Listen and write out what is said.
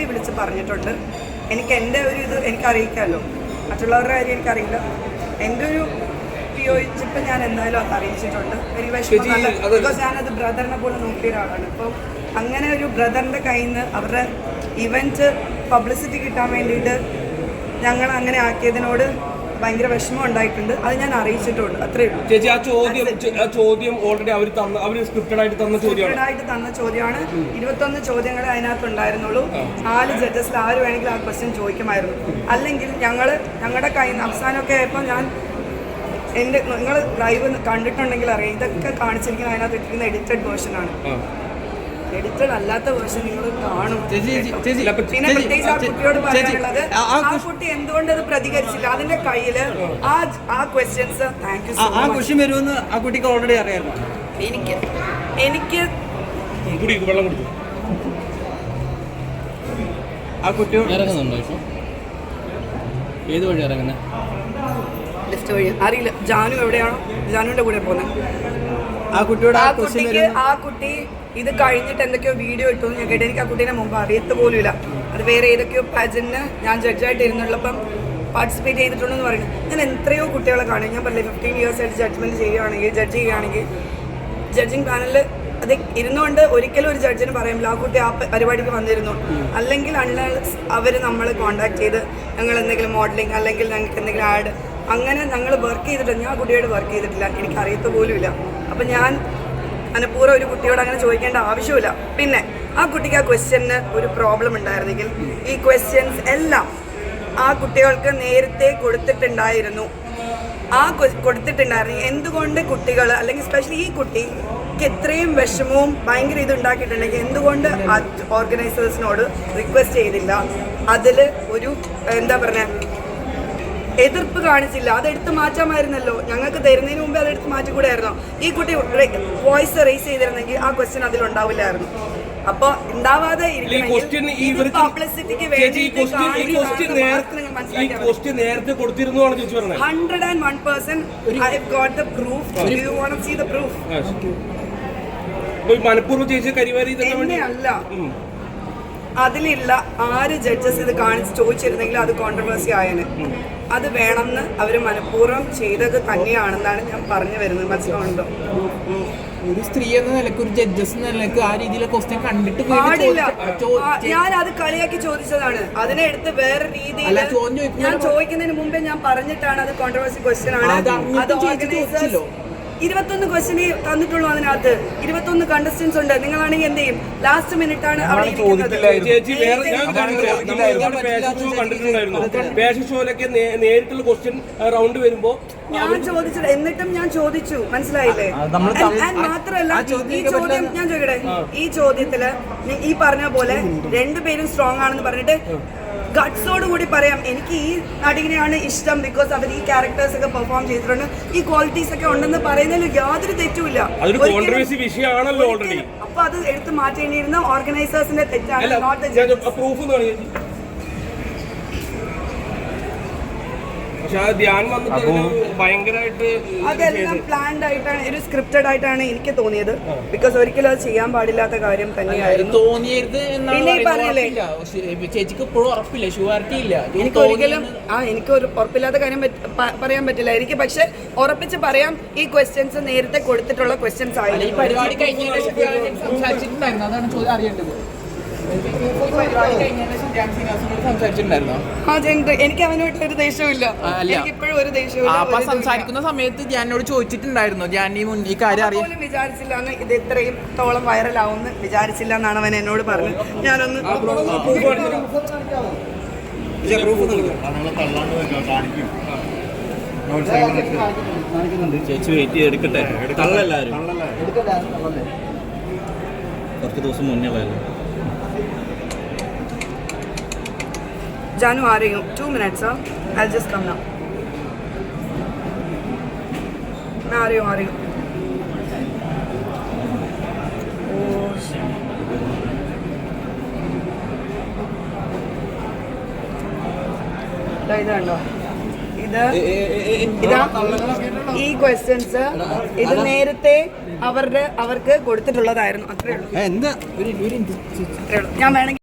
വിളിച്ച് പറഞ്ഞിട്ടുണ്ട്. എനിക്ക് എൻ്റെ ഒരു ഇത് എനിക്കറിയിക്കാമല്ലോ, മറ്റുള്ളവരുടെ കാര്യം എനിക്കറിയില്ല. എൻ്റെ ഒരു വിയോജിപ്പ് ഞാൻ എന്തായാലും അത് അറിയിച്ചിട്ടുണ്ട്. എനിക്ക് വിഷമം, ബിക്കോസ് ഞാനത് ബ്രദറിനെ പോലെ നോക്കിയ ഒരാളാണ്. ഇപ്പോൾ അങ്ങനെ ഒരു ബ്രദറിൻ്റെ കയ്യിൽ നിന്ന് അവരുടെ ഇവൻറ്റ് പബ്ലിസിറ്റി കിട്ടാൻ വേണ്ടിയിട്ട് ഞങ്ങൾ അങ്ങനെ ആക്കിയതിനോട് ഭയങ്കര വിഷമം ഉണ്ടായിട്ടുണ്ട്. അത് ഞാൻ അറിയിച്ചിട്ടുണ്ട്, അത്രേ ഉള്ളൂ. ചേച്ചി, ആ ചോദ്യം ഓൾറെഡി അവർ സ്ക്രിപ്റ്റഡ് ആയിട്ട് തന്ന ചോദ്യമാണ്. 21 ചോദ്യങ്ങളെ അതിനകത്ത് ഉണ്ടായിരുന്നുള്ളൂ. 4 ജഡ്ജസിൽ ആര് വേണമെങ്കിലും ആ ക്വസ്റ്റ്യൻ ചോദിക്കുമായിരുന്നു. അല്ലെങ്കിൽ ഞങ്ങളുടെ കയ്യിൽ നിന്ന് അവസാനമൊക്കെ ആയപ്പോൾ നിങ്ങൾ ലൈവ് കണ്ടിട്ടുണ്ടെങ്കിൽ അറിയാം, ഇതൊക്കെ കാണിച്ചിരിക്കുന്നത് അതിനകത്ത് ഇട്ടിരിക്കുന്ന എഡിറ്റഡ് വേർഷനാണ്. എഡിറ്റഡ് അല്ലാത്ത വേർഷൻ നിങ്ങൾ കാണും. പിന്നെ പ്രത്യേകിച്ച് ആ കുട്ടിയോട് പറയാനുള്ളത്, ആ കുട്ടി എന്തുകൊണ്ട് അത് പ്രതികരിച്ചില്ല, അതിന്റെ കയ്യില് ആ questions thank you so much വരുമെന്ന് ആ കുട്ടിക്ക് ഓൾറെഡി അറിയാമോ? എനിക്ക് ആ കുട്ടിയോട് ഇറങ്ങുന്നുണ്ടോ ഇപ്പോൾ? ഏത് വഴി ഇറങ്ങുന്നത്? ലിഫ്റ്റ് വഴി അറിയില്ല. ജാനു എവിടെയാണോ, ജാനുവിന്റെ കൂടെ പോകുന്നത്. ആ കുട്ടി ഇത് കഴിഞ്ഞിട്ട് എന്തൊക്കെയോ വീഡിയോ ഇട്ടു ഞാൻ കേട്ടു. എനിക്ക് ആ കുട്ടീനെ മുമ്പ് അറിയത്ത് പോലുമില്ല. അത് വേറെ ഏതൊക്കെയോ പാജന്റിന് ഞാൻ ജഡ്ജായിട്ട് ഇരുന്നുള്ളപ്പം പാർട്ടിസിപ്പേറ്റ് ചെയ്തിട്ടുണ്ടെന്ന് പറയുന്നത്. ഞാൻ എത്രയോ കുട്ടികളെ കാണും. ഞാൻ പറഞ്ഞില്ല 15 years ആയിട്ട് ജഡ്ജ് ചെയ്യുകയാണെങ്കിൽ ജഡ്ജിങ് പാനലിൽ അത് ഇരുന്നുകൊണ്ട് ഒരിക്കലും ഒരു ജഡ്ജിന് പറയുമ്പോൾ ആ കുട്ടി ആ പരിപാടിക്ക് വന്നിരുന്നു. അല്ലെങ്കിൽ അവർ നമ്മൾ കോൺടാക്ട് ചെയ്ത് ഞങ്ങൾ എന്തെങ്കിലും മോഡലിംഗ് അല്ലെങ്കിൽ ഞങ്ങൾക്ക് എന്തെങ്കിലും ആഡ് അങ്ങനെ ഞങ്ങൾ വർക്ക് ചെയ്തിട്ടില്ല. ഞാൻ കുട്ടിയോട് വർക്ക് ചെയ്തിട്ടില്ല, എനിക്ക് അറിയത്ത് പോലുമില്ല. അപ്പം ഞാൻ മനഃപൂർവ്വം ഒരു കുട്ടിയോട് അങ്ങനെ ചോദിക്കേണ്ട ആവശ്യമില്ല. പിന്നെ ആ കുട്ടിക്ക് ആ ക്വസ്റ്റ്യന് ഒരു പ്രോബ്ലം ഉണ്ടായിരുന്നെങ്കിൽ ഈ ക്വസ്റ്റ്യൻസ് എല്ലാം ആ കുട്ടികൾക്ക് നേരത്തെ കൊടുത്തിട്ടുണ്ടായിരുന്നു. എന്തുകൊണ്ട് കുട്ടികൾ അല്ലെങ്കിൽ സ്പെഷ്യലി ഈ കുട്ടിക്ക് എത്രയും വിഷമവും ഭയങ്കര ഇതുണ്ടാക്കിയിട്ടുണ്ടെങ്കിൽ എന്തുകൊണ്ട് ഓർഗനൈസേഴ്സിനോട് റിക്വസ്റ്റ് ചെയ്തില്ല? അതിൽ ഒരു എന്താ പറയുക, എതിർപ്പ് കാണിച്ചില്ല. അതെടുത്ത് മാറ്റാമായിരുന്നല്ലോ. ഞങ്ങൾക്ക് തരുന്നതിന് മുമ്പേ അതെടുത്ത് മാറ്റിക്കൂടായിരുന്നോ? ഈ കുട്ടി വോയിസ് റേസ് ചെയ്തിരുന്നെങ്കിൽ ആ ക്വസ്റ്റ്യൻ അതിലുണ്ടാവില്ലായിരുന്നു. അപ്പൊ ഉണ്ടാവാതെ പബ്ലിസിറ്റിക്ക് വേണ്ടി 101% I have got the proof. Do you want to see the proof? അല്ല, അതിലുള്ള 6 ജഡ്ജസ് ഇത് കാണിച്ച് ചോദിച്ചിരുന്നെങ്കിൽ അത് കോൺട്രവേഴ്സി ആയേനെ. അത് വേണമെന്ന് അവർ മനഃപൂർവ്വം ചെയ്തത് തന്നെയാണെന്നാണ് ഞാൻ പറഞ്ഞു വരുന്നത്. മനസ്സിലാവുന്നുണ്ടോ? ഒരു സ്ത്രീ എന്ന നിലക്ക്, ഒരു ജഡ്ജസ് എന്ന നിലക്ക് ആ രീതിയിലെ ക്വസ്റ്റ്യൻ കണ്ടിട്ട് പാടില്ല. ഞാൻ അത് കളിയാക്കി ചോദിച്ചതാണ്. അതിനെ എടുത്ത് വേറെ രീതിയിൽ ഞാൻ ചോദിക്കുന്നതിന് മുമ്പേ ഞാൻ പറഞ്ഞിട്ടാണ് അത് കോൺട്രവേഴ്സി ക്വസ്റ്റ്യൻ ആണ്. അത് ഓർഗനൈസേഴ്സ് 21 ക്വസ്റ്റ്യനെ തന്നിട്ടുള്ളൂ. അതിനകത്ത് 21 കണ്ടസ്റ്റൻസ് ഉണ്ട്. നിങ്ങളാണെങ്കിൽ എന്ത് ചെയ്യും? ലാസ്റ്റ് മിനിറ്റ് ആണ് അവിടെ ഇരിക്കുന്നത്. ഞാൻ ചോദിച്ചത് എന്നിട്ടും ഞാൻ ചോദിച്ചു, മനസ്സിലായില്ലേ? മാത്രല്ല ഈ ചോദ്യം ഞാൻ ചോദിക്കട്ടെ, ഈ ചോദ്യത്തില് ഈ പറഞ്ഞ പോലെ 2 പേരും സ്ട്രോങ് ആണെന്ന് പറഞ്ഞിട്ട് ഗട്ട്സോട് കൂടി പറയാം എനിക്ക് ഈ നടിനെയാണ് ഇഷ്ടം, ബിക്കോസ് അവർ ഈ ക്യാരക്ടേഴ്സ് ഒക്കെ പെർഫോം ചെയ്തിട്ടുണ്ട്, ഈ ക്വാളിറ്റീസ് ഒക്കെ ഉണ്ടെന്ന് പറയുന്നതിൽ യാതൊരു തെറ്റുമില്ല. അപ്പൊ അത് എടുത്ത് മാറ്റേണ്ടിയിരുന്ന ഓർഗനൈസേഴ്സിന്റെ തെറ്റാണ്, നോട്ട് ദ ജഡ്ജസ്. അതെല്ലാം പ്ലാൻഡ് ആയിട്ടാണ്, ഒരു സ്ക്രിപ്റ്റഡ് ആയിട്ടാണ് എനിക്ക് തോന്നിയത്. ബിക്കോസ് ഒരിക്കലും അത് ചെയ്യാൻ പാടില്ലാത്ത കാര്യം തന്നെയായിരുന്നു തോന്നിയത്. പിന്നെ ഈ പറഞ്ഞില്ലേ, എനിക്ക് ഒരിക്കലും എനിക്ക് ഒരു ഉറപ്പില്ലാത്ത കാര്യം പറയാൻ പറ്റില്ല എനിക്ക്. പക്ഷെ ഉറപ്പിച്ച് പറയാം, ഈ ക്വസ്റ്റ്യൻസ് നേരത്തെ കൊടുത്തിട്ടുള്ള ക്വസ്റ്റ്യൻസ് ആയിരുന്നു. എനിക്ക് അവനോട്ട് ഒരു ദേഷ്യമില്ല, എനിക്ക് ഇപ്പോഴും ഒരു ദേഷ്യമില്ല. സംസാരിക്കുന്ന സമയത്ത് ഞാനോട് ചോദിച്ചിട്ടുണ്ടായിരുന്നു, ഞാൻ ഈ കാര്യം അറിയാൻ വിചാരിച്ചില്ല ഇത് ഇത്രയും തോളം വൈറലാവുമെന്ന് വിചാരിച്ചില്ല എന്നാണ് അവൻ എന്നോട് പറഞ്ഞത്. ഞാനൊന്ന് ചേച്ചി വെയിറ്റ് ചെയ്തെടുക്കട്ടെ. തള്ളല്ലാരും കുറച്ച് ദിവസം മുന്നേ ഉള്ളതല്ലേ. Janu, are you 2 minutes, sir? I'll just come now. Are you? Oh, ഇതുണ്ടോ? ഈ ക്വസ്റ്റ്യൻസ് ഇത് നേരത്തെ അവർക്ക് കൊടുത്തിട്ടുള്ളതായിരുന്നു. അത്രേ ഉള്ളൂ. ഞാൻ വേണമെങ്കിൽ